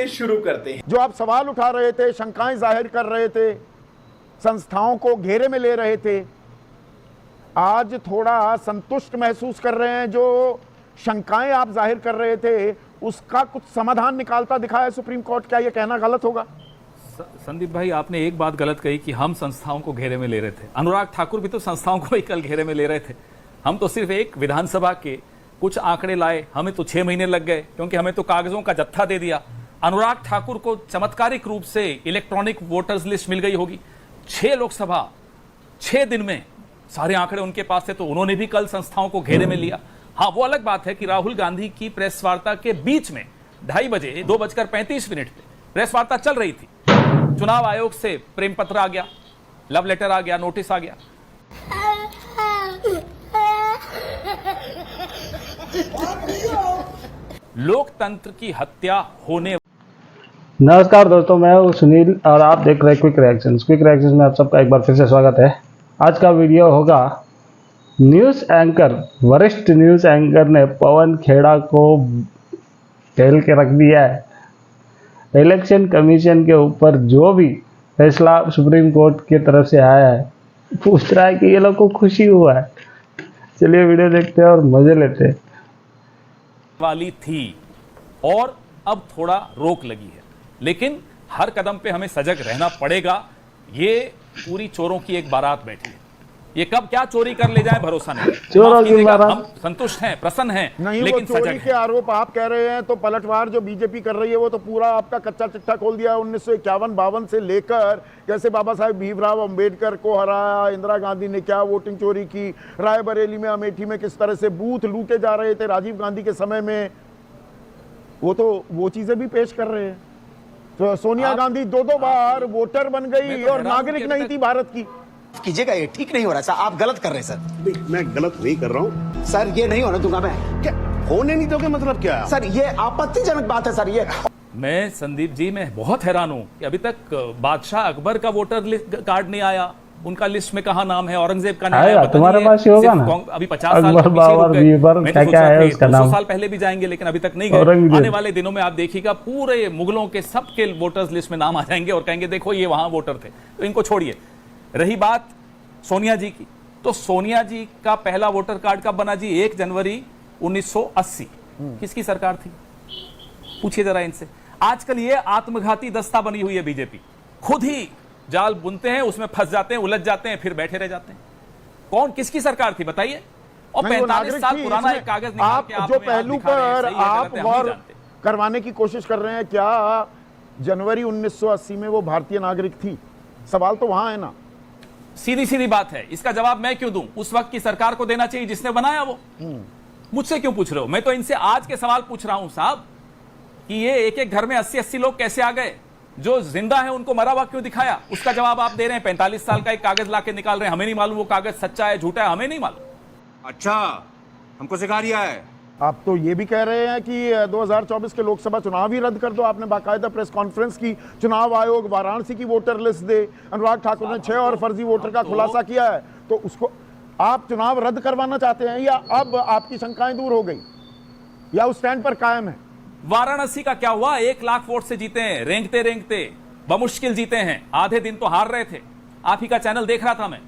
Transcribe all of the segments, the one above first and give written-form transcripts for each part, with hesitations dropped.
शुरू करते हैं। जो आप सवाल उठा रहे थे, शंकाएं जाहिर कर रहे थे, संस्थाओं को घेरे में ले रहे थे, आज थोड़ा संतुष्ट महसूस कर रहे हैं। जो शंकाएं आप जाहिर कर रहे थे उसका कुछ समाधान निकालता दिखा है सुप्रीम कोर्ट। क्या यह कहना गलत होगा? संदीप भाई, आपने एक बात गलत कही कि हम संस्थाओं को घेरे में ले रहे थे। अनुराग ठाकुर भी तो संस्थाओं को ही कल घेरे में ले रहे थे। हम तो सिर्फ एक विधानसभा के कुछ आंकड़े लाए, हमें तो 6 महीने लग गए क्योंकि हमें तो कागजों का जत्था दे दिया। अनुराग ठाकुर को चमत्कारिक रूप से इलेक्ट्रॉनिक वोटर्स लिस्ट मिल गई होगी। 6 लोकसभा 6 दिन में सारे आंकड़े उनके पास थे, तो उन्होंने भी कल संस्थाओं को घेरे में लिया। हाँ, वो अलग बात है कि राहुल गांधी की प्रेस वार्ता के बीच में 2:30 बजे 2:35 पे प्रेस वार्ता चल रही थी, चुनाव आयोग से प्रेम पत्र आ गया, लव लेटर आ गया, नोटिस आ गया। लोकतंत्र की हत्या होने। नमस्कार दोस्तों, मैं हूं सुनील और आप देख रहे हैं क्विक रिएक्शंस में आप सबका एक बार फिर से स्वागत है। आज का वीडियो होगा न्यूज़ एंकर, वरिष्ठ न्यूज़ एंकर ने पवन खेड़ा को ढेल के रख दिया है। इलेक्शन कमीशन के ऊपर जो भी फैसला सुप्रीम कोर्ट की तरफ से आया है, पूछ रहा है कि ये लोग को खुशी हुआ है। चलिए वीडियो देखते हैं और मजे लेते हैं। वाली थी और अब थोड़ा रोक लगी है, लेकिन हर कदम पे हमें सजग रहना पड़ेगा। ये पूरी चोरों की एक बारात बैठी है, ये कब क्या चोरी कर ले जाए भरोसा नहीं। चोरों की बारात। हम संतुष्ट हैं, प्रसन्न हैं, नहीं, लेकिन वो चोरी के आरोप आप कह रहे हैं तो पलटवार जो बीजेपी कर रही है वो तो पूरा आपका कच्चा चिट्ठा खोल दिया। 1951-52 से लेकर कैसे बाबा साहेब भीमराव अंबेडकर को हराया, इंदिरा गांधी ने क्या वोटिंग चोरी की, रायबरेली में, अमेठी में किस तरह से बूथ लूटे जा रहे थे राजीव गांधी के समय में, वो चीजें भी पेश कर रहे हैं। तो सोनिया गांधी 2 बार वोटर बन गई और नागरिक नहीं थी भारत की। कीजिएगा, ये ठीक नहीं हो रहा सर, आप गलत कर रहे हैं सर। मैं गलत नहीं कर रहा हूँ सर, ये नहीं होने दूंगा मैं। क्या होने नहीं दोगे मतलब क्या? सर ये आपत्तिजनक बात है सर। ये मैं संदीप जी, मैं बहुत हैरान हूं कि अभी तक बादशाह अकबर का वोटर कार्ड नहीं आया। उनका लिस्ट में कहाँ नाम है? औरंगजेब का नहीं आया। तुम्हारे पास ही होगा ना। अभी 50 साल पहले भी जाएंगे, लेकिन अभी तक नहीं गए। आने वाले दिनों में आप देखिएगा पूरे मुगलों के सबके वोटर्स लिस्ट में नाम आ जाएंगे और कहेंगे देखो ये वहां वोटर थे। तो इनको छोड़िए। रही बात सोनिया जी की, तो सोनिया जी का पहला वोटर कार्ड कब बना जी? 1 जनवरी 1980। किसकी सरकार थी? पूछिए जरा इनसे। आजकल ये आत्मघाती दस्ता बनी हुई है बीजेपी, खुद ही जाल बुनते हैं, उसमें फंस जाते हैं, उलझ जाते हैं, फिर बैठे रह जाते हैं। कौन, किसकी सरकार थी बताइए? और 45 साल पुराना एक कागज निकाल के आप जो पहलू पर आप गौर करवाने की कोशिश कर रहे हैं, क्या जनवरी 1980 में वो भारतीय नागरिक थी? सवाल तो वहां है ना। सीधी सीधी बात है, इसका जवाब मैं क्यों दूं? उस वक्त की सरकार को देना चाहिए जिसने बनाया वो। मुझसे क्यों पूछ रहे हो? मैं तो इनसे आज के सवाल पूछ रहा हूं साहब कि ये एक एक घर में 80-80 लोग कैसे आ गए? जो जिंदा है उनको मरा हुआ क्यों दिखाया? उसका जवाब आप दे रहे हैं। 45 साल का एक कागज लाके निकाल रहे हैं, हमें नहीं मालूम वो कागज सच्चा है झूठा है, हमें नहीं मालूम। अच्छा, हमको सिखा रिया है। आप तो ये भी कह रहे हैं कि 2024 के लोकसभा चुनाव ही रद्द कर दो। आपने बाकायदा प्रेस कॉन्फ्रेंस की, चुनाव आयोग वाराणसी की वोटर लिस्ट दे। अनुराग ठाकुर ने 6 और फर्जी वोटर का खुलासा किया है, तो उसको आप चुनाव रद्द करवाना चाहते हैं, या अब आपकी शंकाएं दूर हो गई, या उस स्टैंड पर कायम है? वाराणसी का क्या हुआ? 1 लाख वोट से जीते हैं, रेंगते रेंगते बमुश्किल जीते हैं। आधे दिन तो हार रहे थे। आप ही का चैनल देख रहा था मैं,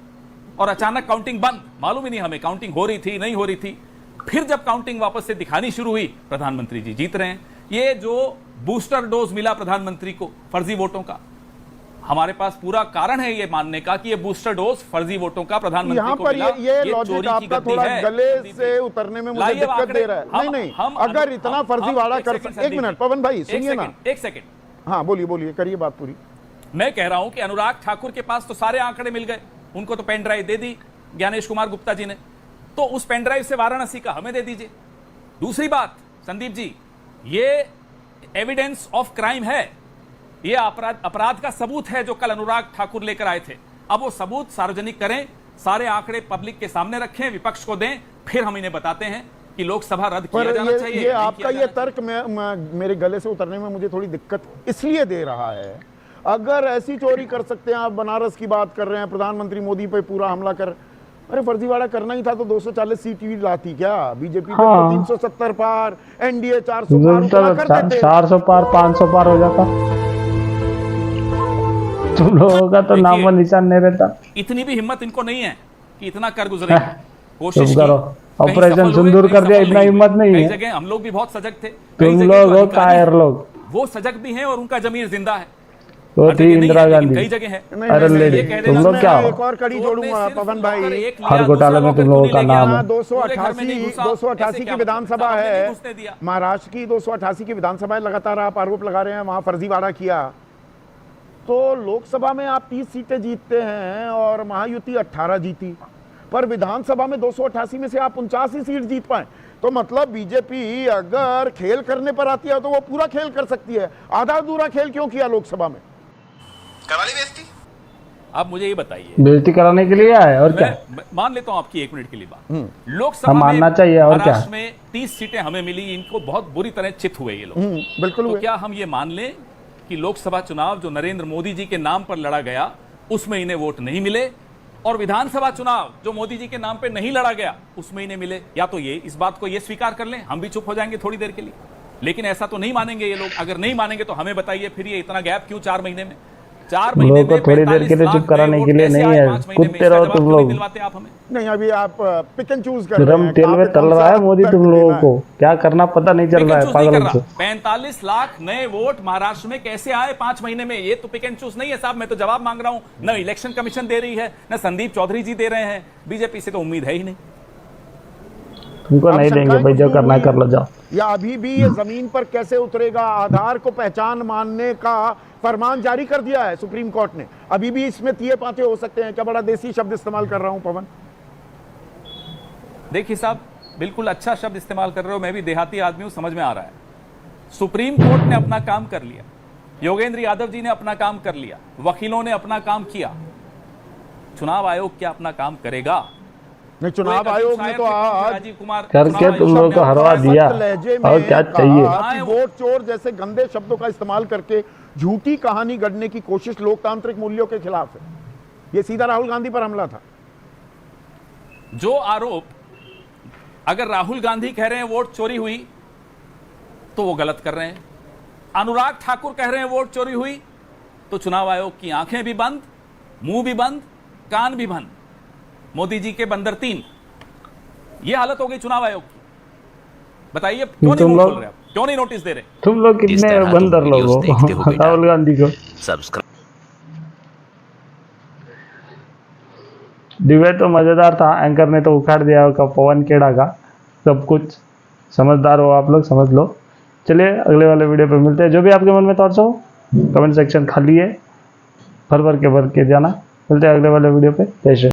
और अचानक काउंटिंग बंद। मालूम ही नहीं हमें काउंटिंग हो रही थी नहीं हो रही थी। फिर जब काउंटिंग वापस से दिखानी शुरू हुई, प्रधानमंत्री जी जीत रहे हैं। ये जो बूस्टर डोज मिला प्रधानमंत्री को फर्जी वोटों का, हमारे पास पूरा कारण है ये मानने का कि ये बूस्टर डोज फर्जी वोटों का प्रधानमंत्री को मिला। ये लॉजिक आपका थोड़ा गले से उतरने में मुझे दिक्कत दे रहा है। नहीं, हम अगर इतना फर्जीवाड़ा कर सकते। 1 मिनट पवन भाई सुनिए ना, 1 सेकंड। हाँ बोलिए, करिए बात पूरी। मैं कह रहा हूं कि अनुराग ठाकुर के पास तो सारे आंकड़े मिल गए, उनको तो पेन ड्राइव दे दी ज्ञानेश कुमार गुप्ता जी ने, तो उस पेन ड्राइव से वाराणसी का हमें दे दीजिए। दूसरी बात संदीप जी, ये एविडेंस ऑफ क्राइम है, ये अपराध का सबूत है जो कल अनुराग ठाकुर लेकर आए थे। अब वो सबूत सार्वजनिक करें, सारे आंकड़े पब्लिक के सामने रखें, विपक्ष को दें, फिर हम इन्हें बताते हैं कि लोकसभा रद्द किया जाना चाहिए। ये आपका ये तर्क मेरे गले से उतरने में मुझे थोड़ी दिक्कत इसलिए दे रहा है। अगर ऐसी चोरी कर सकते हैं, आप बनारस की बात कर रहे हैं, प्रधानमंत्री मोदी पे पूरा हमला कर, अरे फर्जीवाड़ा करना ही था तो 240 सीट ही लाती क्या बीजेपी? हाँ। तो 370 पार, एनडीए 400 पार उतना कर देते। 400 पार 500 पार हो जाता। तुम लोगों का तो नाम व निशान नहीं रहता। इतनी भी हिम्मत इनको नहीं है कि इतना कर गुजरे। कोशिश चुप करो। कहीं ऑपरेशन सफल हुए, सिंदूर कहीं कर दिया, सफल इतना नहीं हिम्मत हुए। नहीं कई है। जगह हम लोग भी बहुत सजग थे, कई तुम जगह लोग जो हो अधिकारी कायर लोग। वो सजग भी हैं और उनका जमीर जिंदा है। वो हर थी जगह नहीं इंदिरा है, लेकिन गांधी। कई जगह है। नहीं, अरे नहीं, लेडी, ये कह तुम देना लोग मैं क्या हो? एक और कड़ी चोर ने जोड़ूंगा सिर्फ पवन लॉकर भाई। एक लिया, हर घोटाले दूसरा में तुम लॉकर लोगों क्यों का नहीं ले नाम गया? है। पूरे घर में नहीं घुसा, 288 ऐसे की क्या विधानसभा मतलब? सामने नहीं है, घुसने दिया। महाराष्ट्र की 288 की विधानसभा है, लगातार आप आरोप लगा रहे हैं वहां फर्जीवाड़ा किया। तो लोकसभा में आप 30 सीटें जीतते हैं और महायुति 18 जीती, पर विधानसभा में 288 में से आप 49 ही सीट जीत पाए। तो मतलब बीजेपी अगर खेल करने पर आती है तो वो पूरा खेल कर सकती है, आधा अधूरा खेल क्यों किया लोकसभा में? करवाली बेइज्जती। आप मुझे ये बताइए, बेइज्जती कराने के लिए आए और क्या? मैं मान लेता हूं आपकी 1 मिनट के लिए बात। लोकसभा हम में मानना चाहिए और क्या? महाराष्ट्र में 30 सीटें हमें मिली, इनको बहुत बुरी तरह चित हुए ये लोग। बिल्कुल तो हुए। क्या हम ये मान लें कि लोकसभा चुनाव जो नरेंद्र मोदी जी के नाम पर लड़ा गया उसमें इन्हें वोट नहीं मिले, और विधानसभा चुनाव जो मोदी जी के नाम पे नहीं लड़ा गया उसमें इन्हें मिले? या तो ये इस बात को ये स्वीकार कर लें, हम भी चुप हो जाएंगे थोड़ी देर के लिए, लेकिन ऐसा तो नहीं मानेंगे ये लोग। अगर नहीं मानेंगे तो हमें बताइए फिर ये इतना गैप क्यों 4 महीने में? 4 महीने लोगों को में थोड़ी देर के लिए 45 चुप लाख कराने नए के वोट लिए कैसे नहीं आए है। 5 महीने में? कुत्ते इसका रहो जवाब तुम क्यों नहीं लोग। दिलवाते आप हमें? नहीं, अभी आप पिक एंड चूज कर रहे गरम हैं। तेल कहाँ में पे तल कौन रहा सा है मोदी तर्क तुम लोगों देना है। को। क्या करना पता नहीं चल पिक रहा एंड है चूज नहीं कर पागलों रहा। से। 45 लाख नए वोट महाराष्ट्र में कैसे आए 5 महीने में? ये तो पिक एंड चूज नहीं है साहब, मैं तो जवाब मांग रहा हूं। न इलेक्शन कमीशन दे रही है, न संदीप चौधरी जी दे रहे हैं, बीजेपी से तो उम्मीद है ही नहीं। तुमको अब नहीं देंगे शंकाएं भाई, जो कुछ करना है दूर कर लो जाओ। या अभी भी ये जमीन पर कैसे उतरेगा? आधार को पहचान मानने का फरमान जारी कर दिया है सुप्रीम कोर्ट ने, अभी भी इसमें तिये पाते हो सकते हैं। क्या बड़ा देसी शब्द इस्तेमाल कर रहा हूं पवन? देखिए साहब, बिल्कुल अच्छा शब्द इस्तेमाल कर रहे हो, मैं भी देहाती आदमी हूं, समझ में आ रहा है। सुप्रीम कोर्ट ने अपना काम कर लिया, योगेंद्र यादव जी ने अपना काम कर लिया, वकीलों ने अपना काम किया। चुनाव आयोग क्या अपना काम करेगा? नहीं, चुनाव आयोग ने तो आज राजीव कुमार करके तुम लोगों को हरवा दिया, लहजे और में क्या चाहिए? कहा कि वोट चोर जैसे गंदे शब्दों का इस्तेमाल करके झूठी कहानी गढ़ने की कोशिश लोकतांत्रिक मूल्यों के खिलाफ है। ये सीधा राहुल गांधी पर हमला था। जो आरोप, अगर राहुल गांधी कह रहे हैं वोट चोरी हुई तो वो गलत कर रहे हैं, अनुराग ठाकुर कह रहे हैं वोट चोरी हुई तो चुनाव आयोग की आंखें भी बंद, मुंह भी बंद, कान भी बंद। मोदी जी के बंदर 3, ये हालत हो गई चुनाव आयोग की। बताइए क्यों नहीं तुम मुंह लोग- खोल रहे आप? क्यों नहीं नोटिस दे रहे? तुम लोग इस कितने तरह बंदर तुम लोग वीडियोस देखते हो हो बेटा। राहुल गांधी को। सब्सक्राइब डिबेट तो मजेदार था, एंकर ने तो उखाड़ दिया होगा पवन खेड़ा का सब कुछ। समझदार हो आप लोग, समझ लो। चलिए अगले वाले वीडियो पे मिलते हैं। जो भी आपके मन में थॉट्स हो कमेंट सेक्शन खाली है, भर के जाना। मिलते हैं अगले वाले वीडियो पे। जय श्री